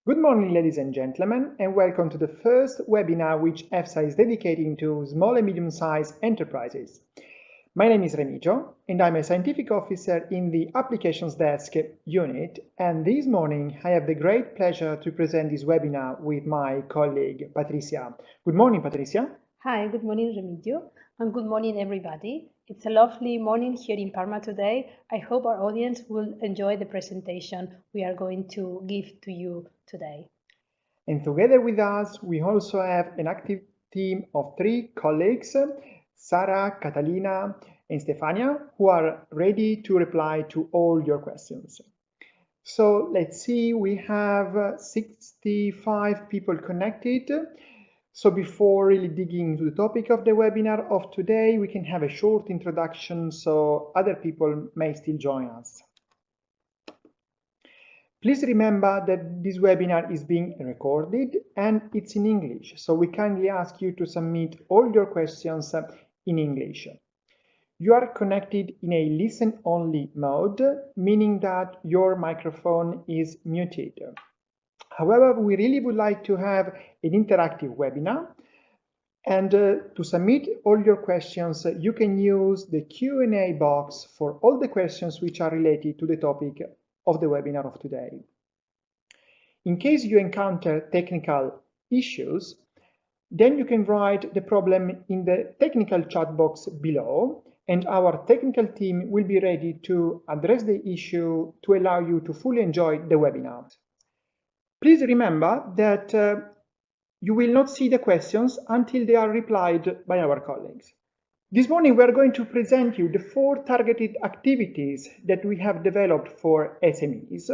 Good morning, ladies and gentlemen, and welcome to the first webinar which EFSA is dedicating to small and medium-sized enterprises. My name is Remigio, and I'm a scientific officer in the Applications Desk unit, and this morning I have the great pleasure to present this webinar with my colleague, Patricia. Good morning, Patricia. Hi, good morning, Remigio, and good morning, everybody. It's a lovely morning here in Parma today. I hope our audience will enjoy the presentation we are going to give to you today. And together with us, we also have an active team of 3 colleagues, Sara, Catalina, and Stefania, who are ready to reply to all your questions. So let's see, we have 65 people connected. So before really digging into the topic of the webinar of today, we can have a short introduction so other people may still join us. Please remember that this webinar is being recorded and it's in English, so we kindly ask you to submit all your questions in English. You are connected in a listen-only mode, meaning that your microphone is muted. However, we really would like to have an interactive webinar, and to submit all your questions, you can use the Q&A box for all the questions which are related to the topic of the webinar of today. In case you encounter technical issues, then you can write the problem in the technical chat box below, and our technical team will be ready to address the issue to allow you to fully enjoy the webinar. Please remember that you will not see the questions until they are replied by our colleagues. This morning, we are going to present you the 4 targeted activities that we have developed for SMEs.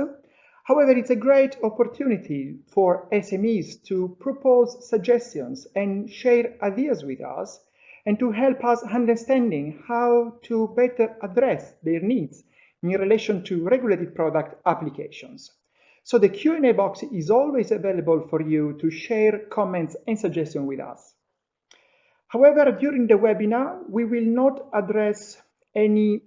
However, it's a great opportunity for SMEs to propose suggestions and share ideas with us and to help us understanding how to better address their needs in relation to regulated product applications. So the Q&A box is always available for you to share comments and suggestions with us. However, during the webinar, we will not address any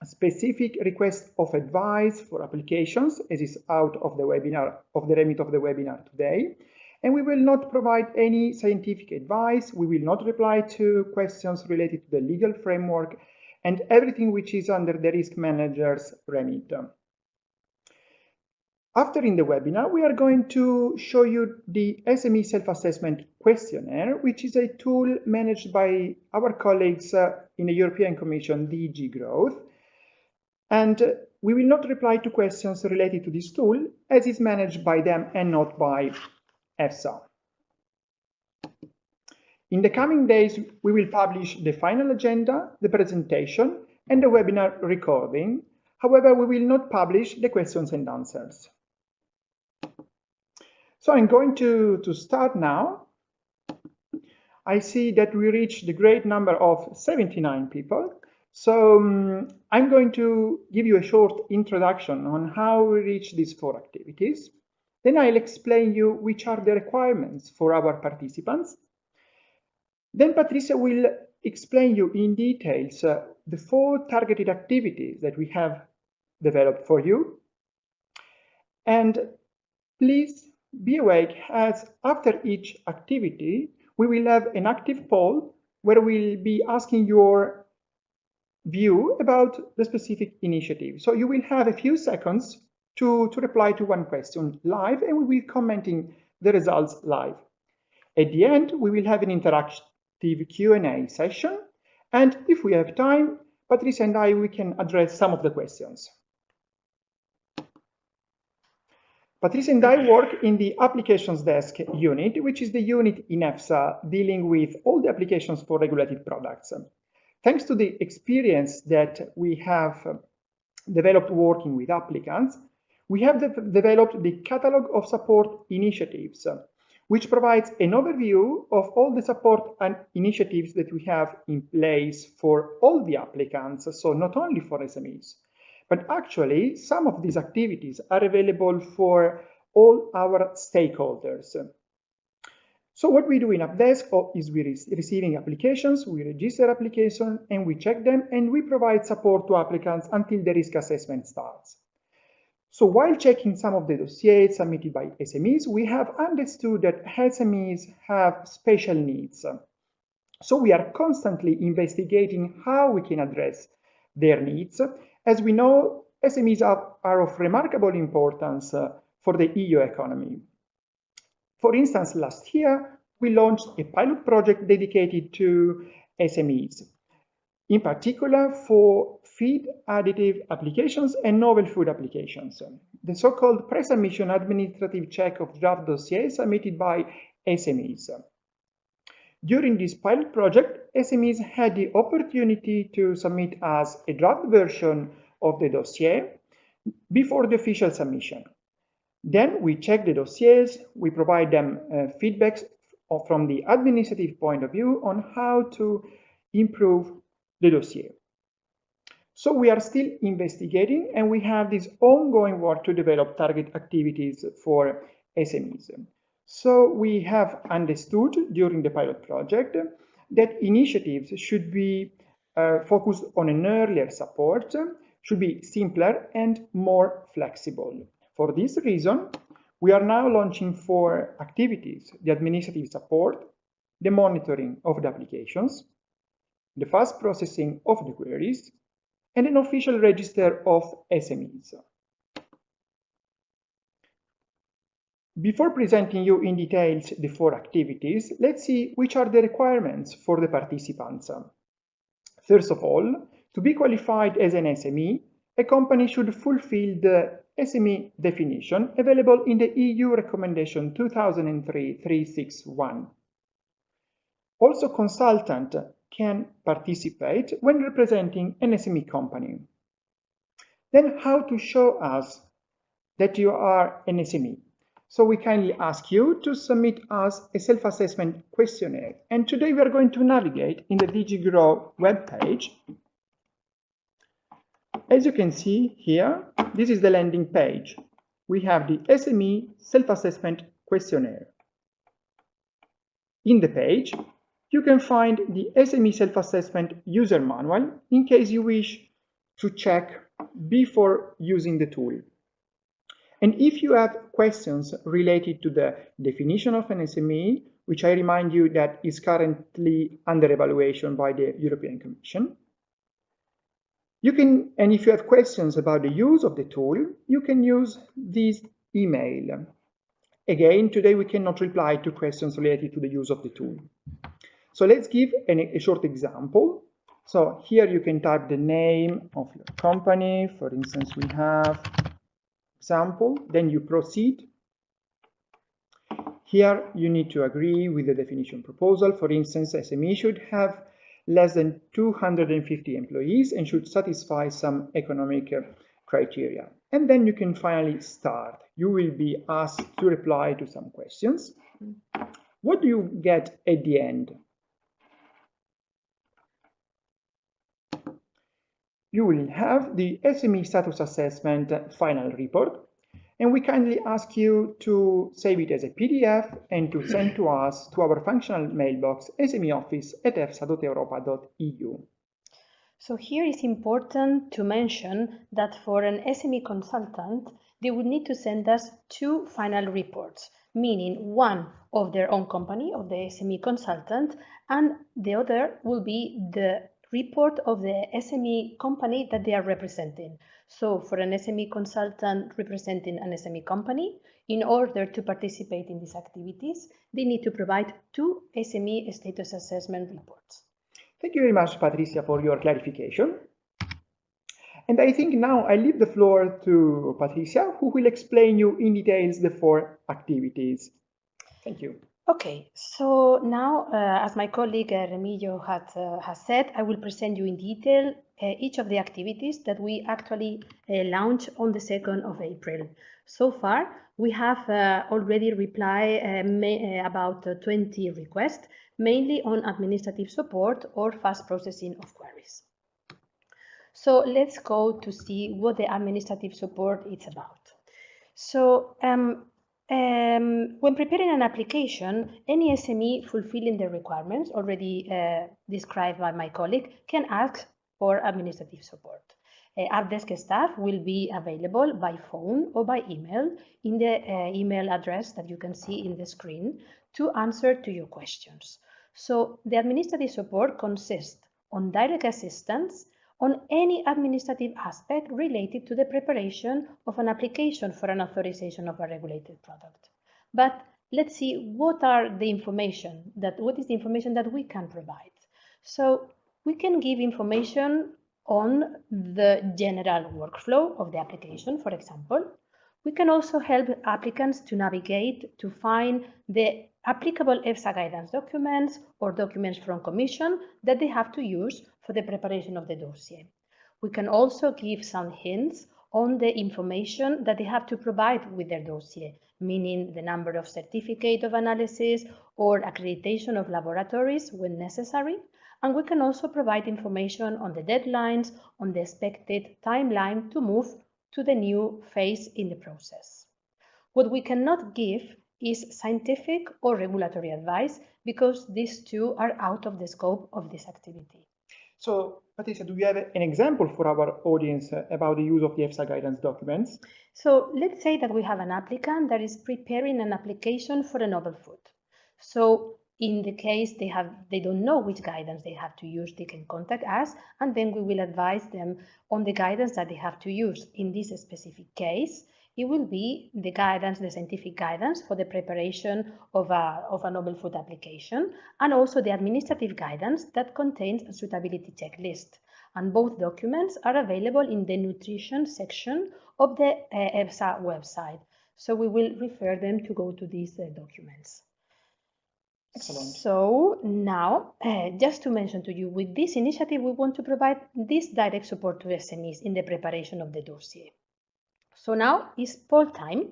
specific request of advice for applications, as is out of the webinar, of the remit of the webinar today. And we will not provide any scientific advice. We will not reply to questions related to the legal framework and everything which is under the risk manager's remit. After in the webinar, we are going to show you the Sme Self-Assessment Questionnaire, which is a tool managed by our colleagues in the European Commission, DG Growth. And we will not reply to questions related to this tool, as is managed by them and not by EFSA. In the coming days, we will publish the final agenda, the presentation, and the webinar recording. However, we will not publish the questions and answers. So I'm going to start now. I see that we reached the great number of 79 people. So I'm going to give you a short introduction on how we reach these 4 activities. Then I'll explain you which are the requirements for our participants. Then Patricia will explain you in details the 4 targeted activities that we have developed for you. And please be awake, as after each activity, we will have an active poll where we'll be asking your view about the specific initiative. So you will have a few seconds to reply to one question live, and we will be commenting the results live. At the end, we will have an interactive Q&A session, and if we have time, Patricia and we can address some of the questions. Patricia and I work in the Applications Desk unit, which is the unit in EFSA dealing with all the applications for regulated products. Thanks to the experience that we have developed working with applicants, we have developed the Catalog of Support Initiatives, which provides an overview of all the support and initiatives that we have in place for all the applicants, so not only for SMEs. But actually, some of these activities are available for all our stakeholders. So what we do in UpDesk is we receiving applications, we register applications, and we check them, and we provide support to applicants until the risk assessment starts. So while checking some of the dossiers submitted by SMEs, we have understood that SMEs have special needs. So we are constantly investigating how we can address their needs. As we know, SMEs are of remarkable importance for the EU economy. For instance, last year, we launched a pilot project dedicated to SMEs, in particular for feed additive applications and novel food applications. The so-called pre-submission administrative check of draft dossiers submitted by SMEs. During this pilot project, SMEs had the opportunity to submit as a draft version of the dossier before the official submission. Then we check the dossiers, we provide them feedbacks from the administrative point of view on how to improve the dossier. So we are still investigating, and we have this ongoing work to develop target activities for SMEs. So we have understood during the pilot project that initiatives should be focused on an earlier support, should be simpler and more flexible. For this reason, we are now launching 4 activities: the administrative support, the monitoring of the applications, the fast processing of the queries, and an official register of SMEs. Before presenting you in details the 4 activities, let's see which are the requirements for the participants. First of all, to be qualified as an SME, a company should fulfill the SME definition available in the EU Recommendation 2003/361. Also, consultant can participate when representing an SME company. Then, how to show us that you are an SME? So we kindly ask you to submit us a self-assessment questionnaire. And today we are going to navigate in the DigiGrow webpage. As you can see here, this is the landing page. We have the SME Self-Assessment Questionnaire. In the page, you can find the SME Self-Assessment User Manual in case you wish to check before using the tool. And if you have questions related to the definition of an SME, which I remind you that is currently under evaluation by the European Commission, and if you have questions about the use of the tool, you can use this email. Again, today we cannot reply to questions related to the use of the tool. So let's give a short example. So here you can type the name of your company. For instance, we have example, then you proceed. Here you need to agree with the definition proposal. For instance, SME should have less than 250 employees and should satisfy some economic criteria. And then you can finally start. You will be asked to reply to some questions. What do you get at the end? You will have the SME Status Assessment final report, and we kindly ask you to save it as a PDF and to send to us to our functional mailbox smeoffice@efsa.europa.eu. So here it's important to mention that for an SME consultant, they would need to send us 2 final reports, meaning one of their own company, of the SME consultant, and the other will be the report of the SME company that they are representing. So for an SME consultant representing an SME company, in order to participate in these activities, they need to provide 2 SME status assessment reports. Thank you very much, Patricia, for your clarification. And I think now I leave the floor to Patricia, who will explain you in details the 4 activities. Thank you. Okay, so now, as my colleague Remigio has said, I will present you in detail each of the activities that we actually launched on the 2nd of April. So far, we have already replied about 20 requests, mainly on administrative support or fast processing of queries. So let's go to see what the administrative support is about. So when preparing an application, any SME fulfilling the requirements already described by my colleague can ask for administrative support. AppDesk staff will be available by phone or by email in the email address that you can see in the screen to answer to your questions. So the administrative support consists on direct assistance on any administrative aspect related to the preparation of an application for an authorization of a regulated product. But let's see what is the information that we can provide. So we can give information on the general workflow of the application, for example. We can also help applicants to navigate to find the applicable EFSA guidance documents or documents from Commission that they have to use for the preparation of the dossier. We can also give some hints on the information that they have to provide with their dossier, meaning the number of certificate of analysis or accreditation of laboratories when necessary. And we can also provide information on the deadlines, on the expected timeline to move to the new phase in the process. What we cannot give is scientific or regulatory advice because these two are out of the scope of this activity. So, Patricia, do you have an example for our audience about the use of the EFSA guidance documents? So let's say that we have an applicant that is preparing an application for a novel food. So in the case they don't know which guidance they have to use, they can contact us and then we will advise them on the guidance that they have to use. In this specific case, it will be the guidance, the scientific guidance for the preparation of a novel food application, and also the administrative guidance that contains a suitability checklist. And both documents are available in the nutrition section of the EFSA website. So we will refer them to go to these documents. Excellent. So now, just to mention to you, with this initiative, we want to provide this direct support to SMEs in the preparation of the dossier. So now is poll time.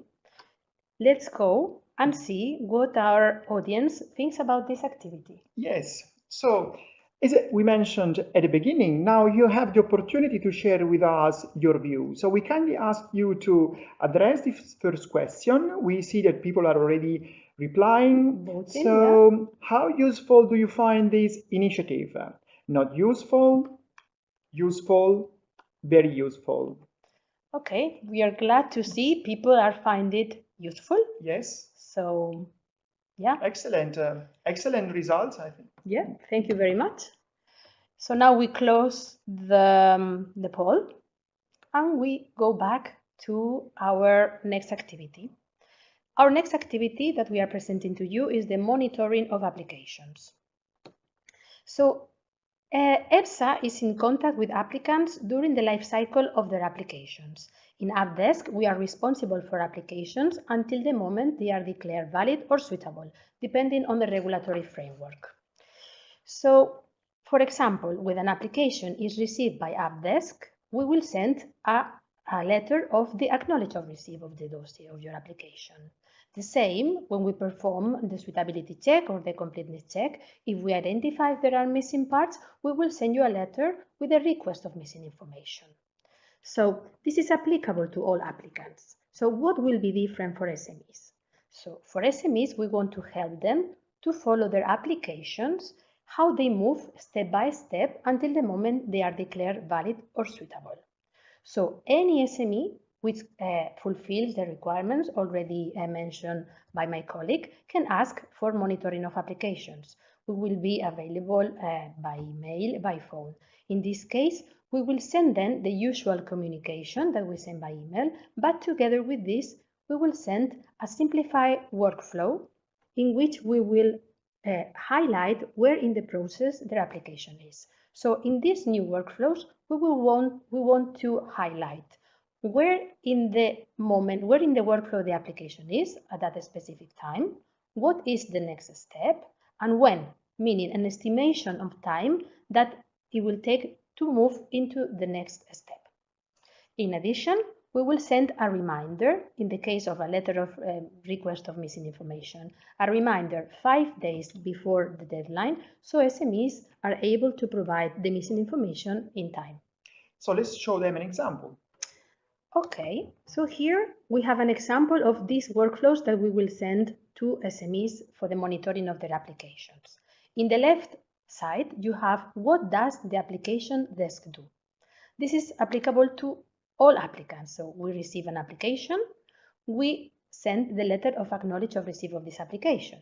Let's go and see what our audience thinks about this activity. Yes. So, as we mentioned at the beginning, now you have the opportunity to share with us your view. So we kindly ask you to address this first question. We see that people are already replying. Voting, so yeah. How useful do you find this initiative? Not useful, useful, very useful. Okay, we are glad to see people are finding it useful. Yes. So, yeah. Excellent. Excellent results, I think. Yeah, thank you very much. So now we close the poll and we go back to our next activity. Our next activity that we are presenting to you is the monitoring of applications. So EFSA is in contact with applicants during the life cycle of their applications. In AppDesk, we are responsible for applications until the moment they are declared valid or suitable, depending on the regulatory framework. So, for example, when an application is received by AppDesk, we will send a letter of the acknowledge of receipt of the dossier of your application. The same when we perform the suitability check or the completeness check. If we identify if there are missing parts, we will send you a letter with a request of missing information. So this is applicable to all applicants. So what will be different for SMEs? So for SMEs, we want to help them to follow their applications, how they move step by step until the moment they are declared valid or suitable. So any SME which fulfills the requirements already mentioned by my colleague can ask for monitoring of applications. We will be available by email, by phone. In this case, we will send them the usual communication that we send by email, but together with this, we will send a simplified workflow in which we will highlight where in the process their application is. So in these new workflows, we want to highlight where in the workflow the application is at that specific time, what is the next step, and when, meaning an estimation of time that it will take to move into the next step. In addition, we will send a reminder in the case of a letter of request of missing information, a reminder 5 days before the deadline, so SMEs are able to provide the missing information in time. So let's show them an example. Okay, so here we have an example of these workflows that we will send to SMEs for the monitoring of their applications. In the left side, you have what does the application desk do. This is applicable to all applicants. So we receive an application, we send the letter of acknowledgement of receipt of this application.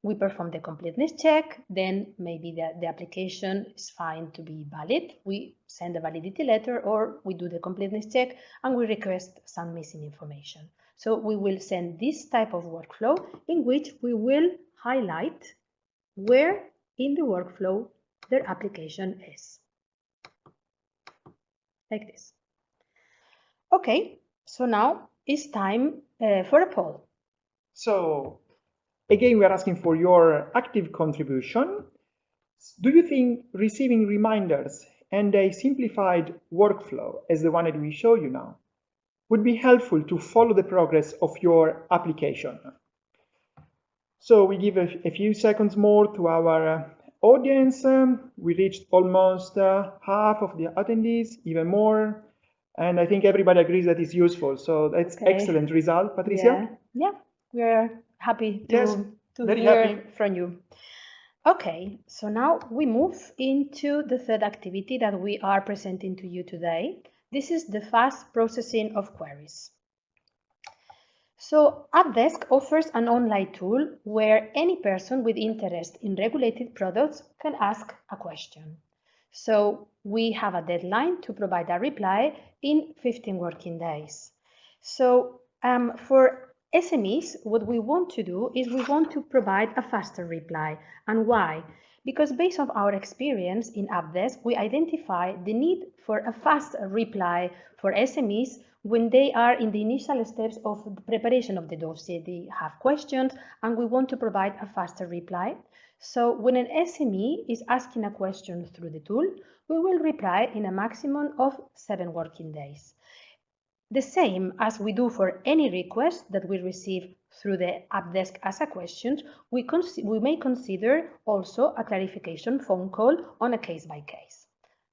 We perform the completeness check, then maybe the application is found to be valid. We send a validity letter, or we do the completeness check and we request some missing information. So we will send this type of workflow in which we will highlight where in the workflow their application is. Like this. Okay, so now it's time for a poll. So again, we are asking for your active contribution. Do you think receiving reminders and a simplified workflow as the one that we show you now would be helpful to follow the progress of your application? So we give a few seconds more to our audience. We reached almost half of the attendees, even more. And I think everybody agrees that it's useful. So that's excellent result, Patricia. Yeah, we're happy to hear from you. Okay, so now we move into the third activity that we are presenting to you today. This is the fast processing of queries. So AppDesk offers an online tool where any person with interest in regulated products can ask a question. So we have a deadline to provide a reply in 15 working days. So for SMEs, what we want to do is we want to provide a faster reply. And why? Because based on our experience in AppDesk, we identify the need for a fast reply for SMEs when they are in the initial steps of the preparation of the dossier. They have questions and we want to provide a faster reply. So when an SME is asking a question through the tool, we will reply in a maximum of 7 working days. The same as we do for any request that we receive through the AppDesk as a question, we may consider also a clarification phone call on a case-by-case.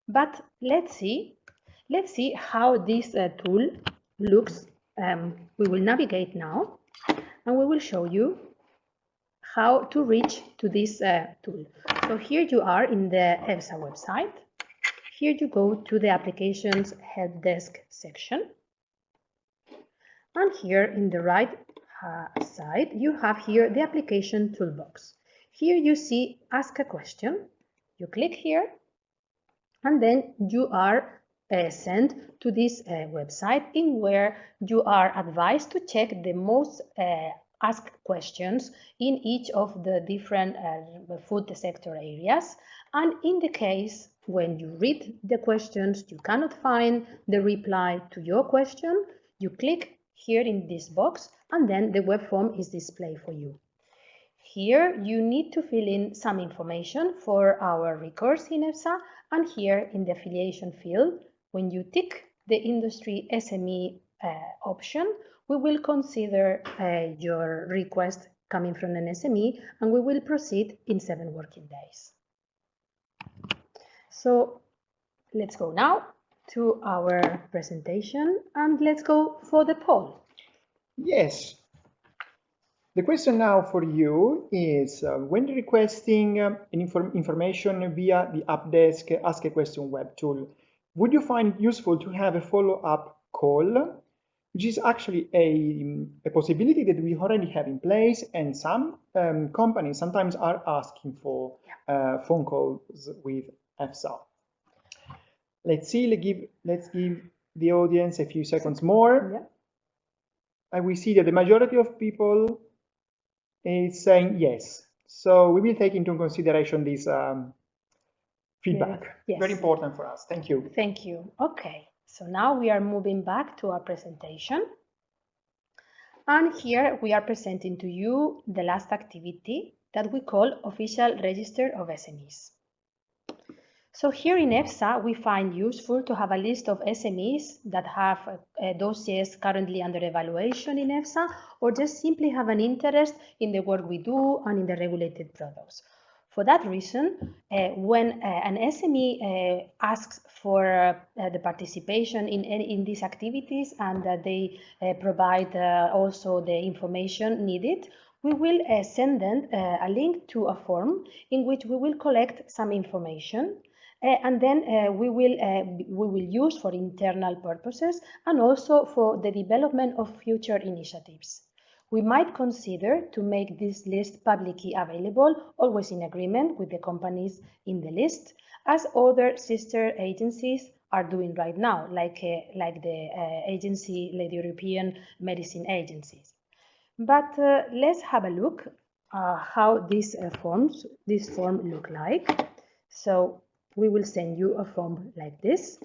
But let's see how this tool looks. We will navigate now and we will show you how to reach to this tool. So here you are in the EFSA website. Here you go to the applications help desk section. And here in the right side, you have here the application toolbox. Here you see ask a question. You click here and then you are sent to this website in where you are advised to check the most asked questions in each of the different food sector areas. And in the case when you read the questions, you cannot find the reply to your question, you click here in this box and then the web form is displayed for you. Here you need to fill in some information for our records in EFSA, and here in the affiliation field, when you tick the industry SME option, we will consider your request coming from an SME and we will proceed in 7 working days. So let's go now to our presentation and let's go for the poll. Yes. The question now for you is when requesting information via the AppDesk Ask a Question web tool, would you find it useful to have a follow-up call, which is actually a possibility that we already have in place, and some companies sometimes are asking for phone calls with EFSA. Let's see, let's give the audience a few seconds more. Yeah. And we see that the majority of people is saying yes. So we will take into consideration this feedback. Yes. Very important for us. Thank you. Thank you. Okay, so now we are moving back to our presentation. And here we are presenting to you the last activity that we call Official Register of SMEs. So here in EFSA, we find useful to have a list of SMEs that have dossiers currently under evaluation in EFSA, or just simply have an interest in the work we do and in the regulated products. For that reason, when an SME asks for the participation in these activities and they provide also the information needed, we will send them a link to a form in which we will collect some information. And then we will use for internal purposes and also for the development of future initiatives. We might consider to make this list publicly available, always in agreement with the companies in the list, as other sister agencies are doing right now, like the European Medicine Agencies. But let's have a look how this form look like. So we will send you a form like this,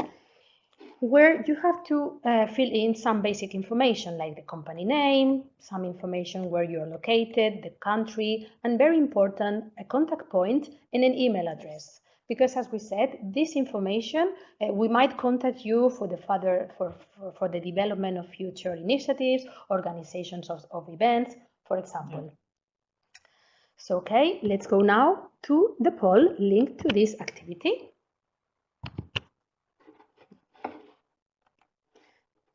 where you have to fill in some basic information like the company name, some information where you're located, the country, and very important, a contact point and an email address. Because as we said, this information, we might contact you for the the development of future initiatives, organizations of events, for example. Yeah. So, okay, let's go now to the poll linked to this activity.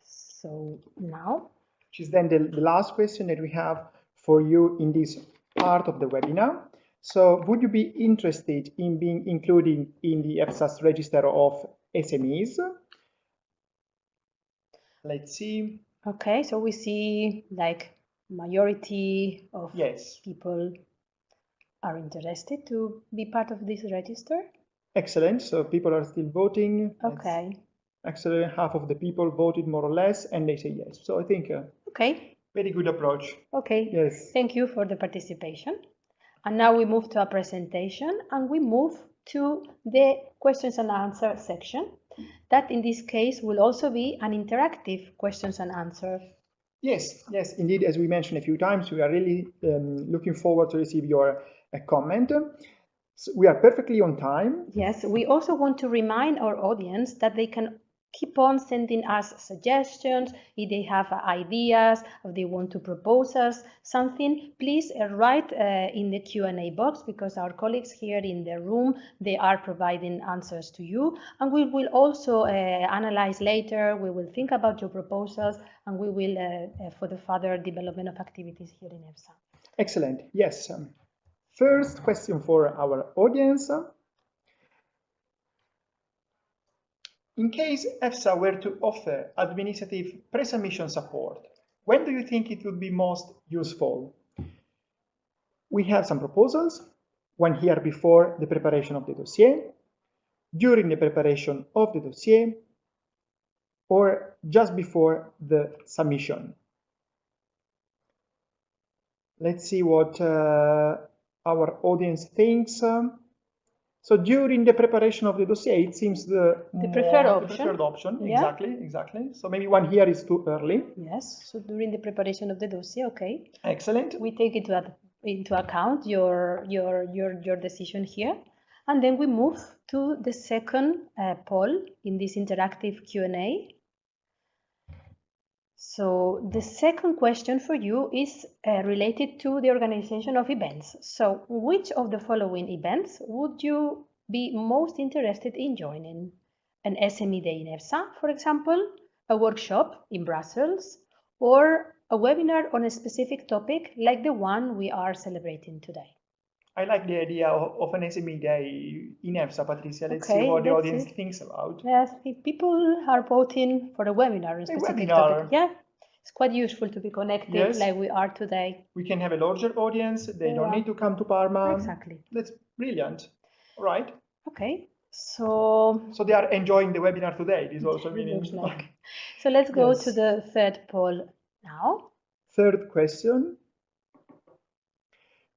So now, which is then the last question that we have for you in this part of the webinar. So would you be interested in being included in the EFSA's register of SMEs? Let's see. Okay, so we see like majority of people are interested to be part of this register. Excellent, so people are still voting. Okay. Actually, half of the people voted more or less, and they say yes. So I think okay, very good approach. Okay, yes. Thank you for the participation. And now we move to a presentation, and we move to the questions and answer section. That in this case will also be an interactive questions and answer. Yes, indeed. As we mentioned a few times, we are really looking forward to receive your comment. So we are perfectly on time. Yes, we also want to remind our audience that they can keep on sending us suggestions. If they have ideas, if they want to propose us something, please write in the Q&A box, because our colleagues here in the room, they are providing answers to you. And we will also analyze later, we will think about your proposals, and we will for the further development of activities here in EFSA. Excellent, yes. First question for our audience. In case EFSA were to offer administrative pre-submission support, when do you think it would be most useful? We have some proposals, one here before the preparation of the dossier, during the preparation of the dossier, or just before the submission. Let's see what our audience thinks. So during the preparation of the dossier, it seems the preferred option. Yeah. Exactly. So maybe one here is too early. Yes. So during the preparation of the dossier, okay. Excellent. We take into account your decision here, and then we move to the second poll in this interactive Q&A. So the second question for you is related to the organization of events. So which of the following events would you be most interested in joining? An SME day in EFSA, for example, a workshop in Brussels, or a webinar on a specific topic like the one we are celebrating today? I like the idea of an SME day in EFSA, Patricia. Let's see what the audience thinks about. Yes, people are voting for a webinar on a specific topic. Yeah, it's quite useful to be connected like we are today. We can have a larger audience. They don't need to come to Parma. Exactly. That's brilliant. All right. Okay. So they are enjoying the webinar today. This also means. Like. So let's go to the third poll now. Third question.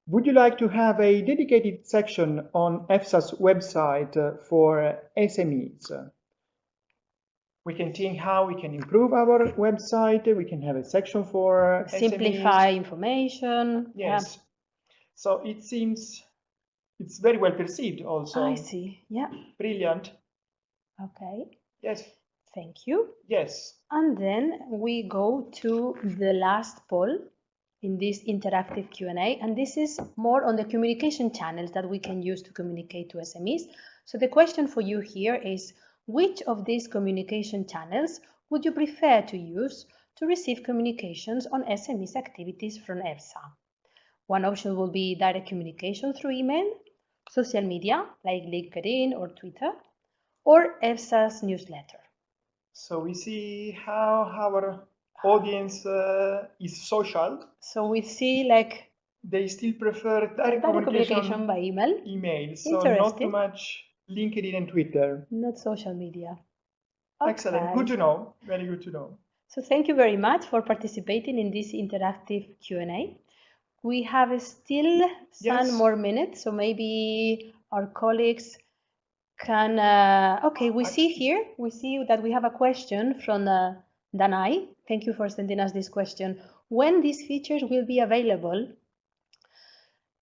Would you like to have a dedicated section on EFSA's website for SMEs? We can think how we can improve our website. We can have a section for simplify SMEs. Information. Yes. Yeah. So it seems it's very well perceived also. I see. Yeah. Brilliant. Okay. Yes. Thank you. Yes. And then we go to the last poll in this interactive Q&A, and this is more on the communication channels that we can use to communicate to SMEs. So the question for you here is, which of these communication channels would you prefer to use to receive communications on SMEs activities from EFSA? One option will be direct communication through email, social media like LinkedIn or Twitter, or EFSA's newsletter. So we see how our audience is social. So we see like they still prefer direct communication by email. So not too much LinkedIn and Twitter. Not social media. Okay. Excellent. Good to know. Very good to know. So thank you very much for participating in this interactive Q&A. We have still some more minutes, so maybe our colleagues can... okay, we see that we have a question from Danai. Thank you for sending us this question. When these features will be available?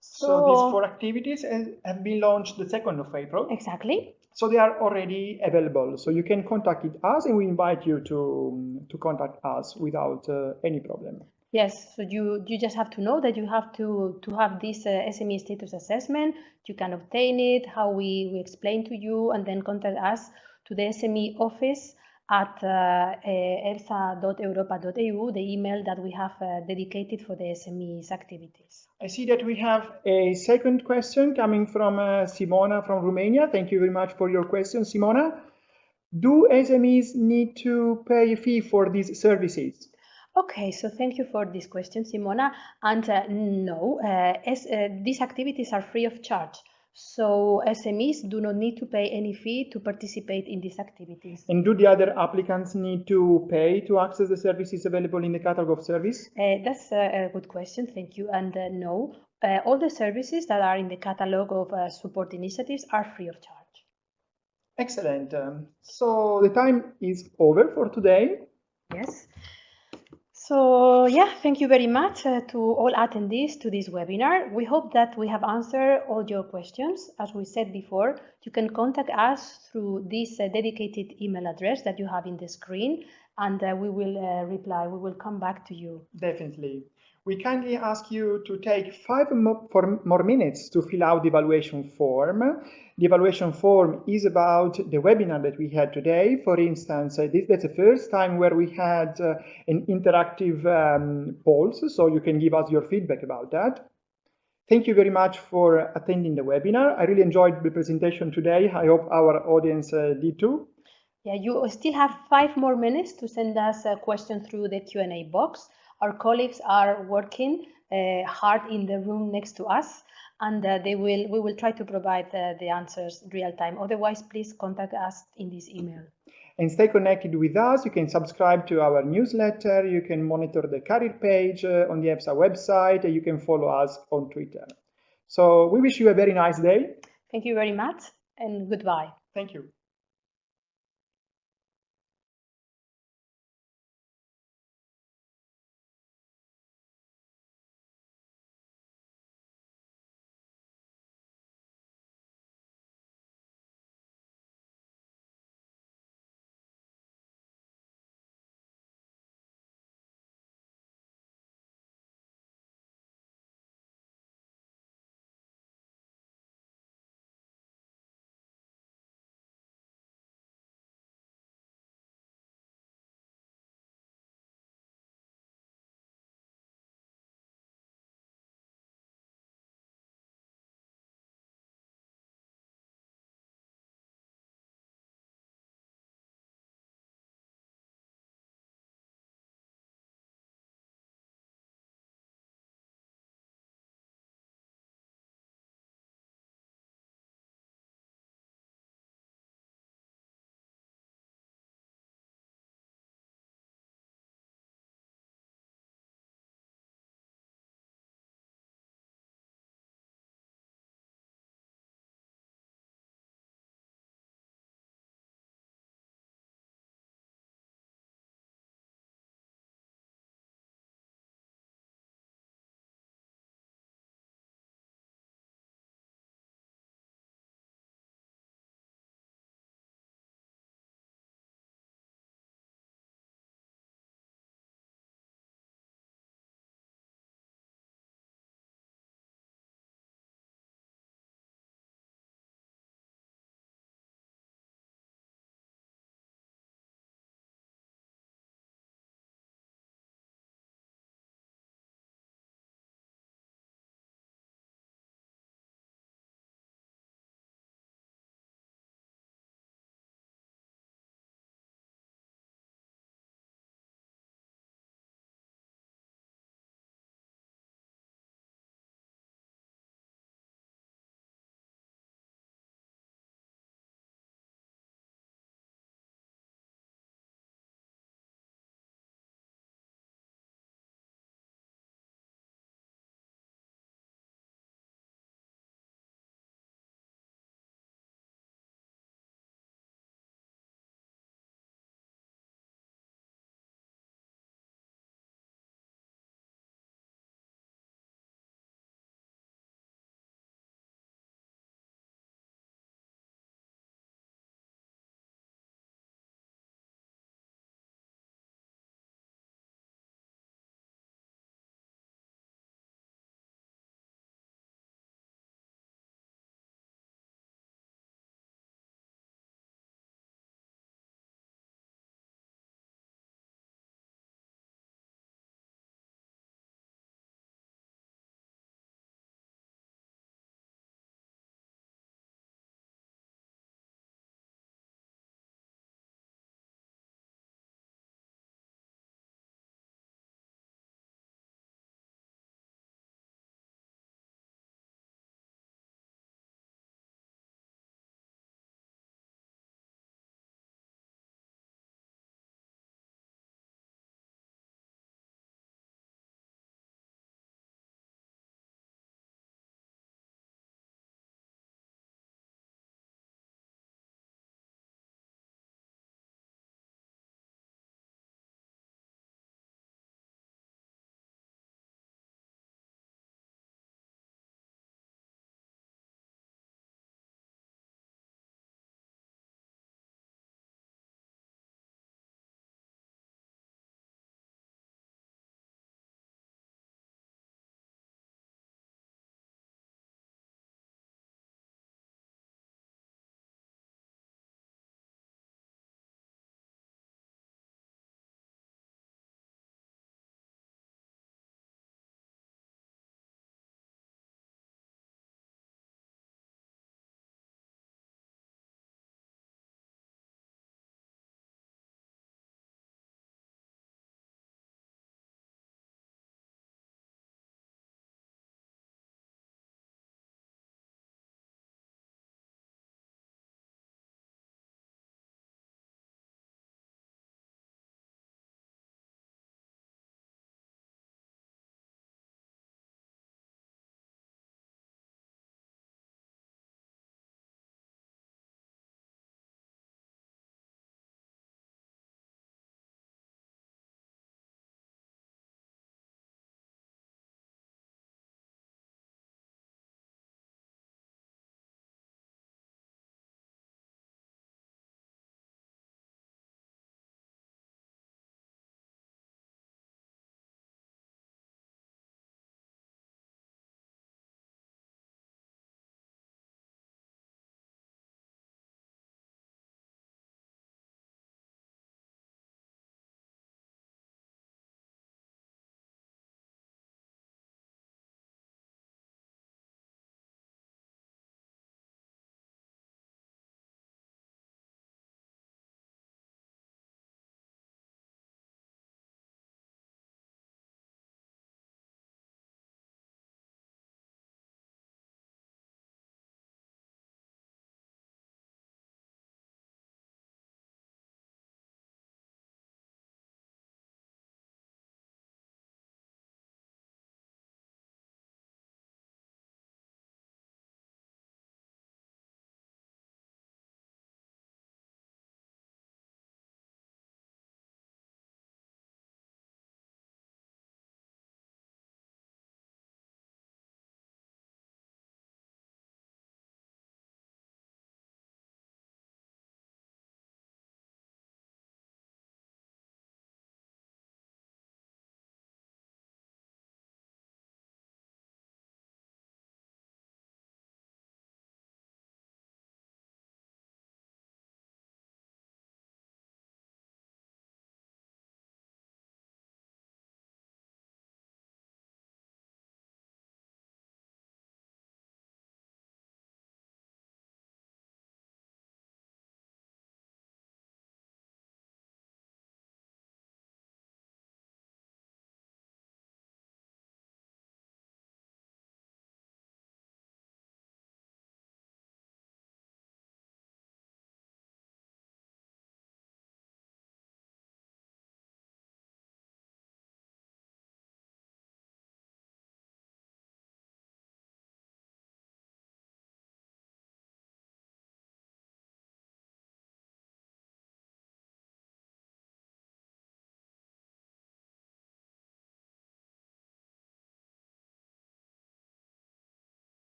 So these 4 activities have been launched the 2nd of April. Exactly. So they are already available. So you can contact us, and we invite you to contact us without any problem. Yes, so you just have to know that you have to have this SME status assessment. You can obtain it, how we explain to you, and then contact us to the SME office at efsa.europa.eu, the email that we have dedicated for the SMEs activities. I see that we have a second question coming from Simona from Romania. Thank you very much for your question, Simona. Do SMEs need to pay a fee for these services? Okay, so thank you for this question, Simona. And no, these activities are free of charge. So SMEs do not need to pay any fee to participate in these activities. And do the other applicants need to pay to access the services available in the catalog of service? That's a good question, thank you. And no, all the services that are in the catalog of support initiatives are free of charge. Excellent. So the time is over for today. Yes. So yeah, thank you very much to all attendees to this webinar. We hope that we have answered all your questions. As we said before, you can contact us through this dedicated email address that you have in the screen, and we will reply. We will come back to you. Definitely. We kindly ask you to take 5 more minutes to fill out the evaluation form. The evaluation form is about the webinar that we had today. For instance, that's the first time where we had an interactive polls, so you can give us your feedback about that. Thank you very much for attending the webinar. I really enjoyed the presentation today. I hope our audience did too. Yeah, you still have 5 more minutes to send us a question through the Q&A box. Our colleagues are working hard in the room next to us, and we will try to provide the answers real time. Otherwise, please contact us in this email. And stay connected with us. You can subscribe to our newsletter. You can monitor the career page on the EFSA website. You can follow us on Twitter. So we wish you a very nice day. Thank you very much, and goodbye. Thank you.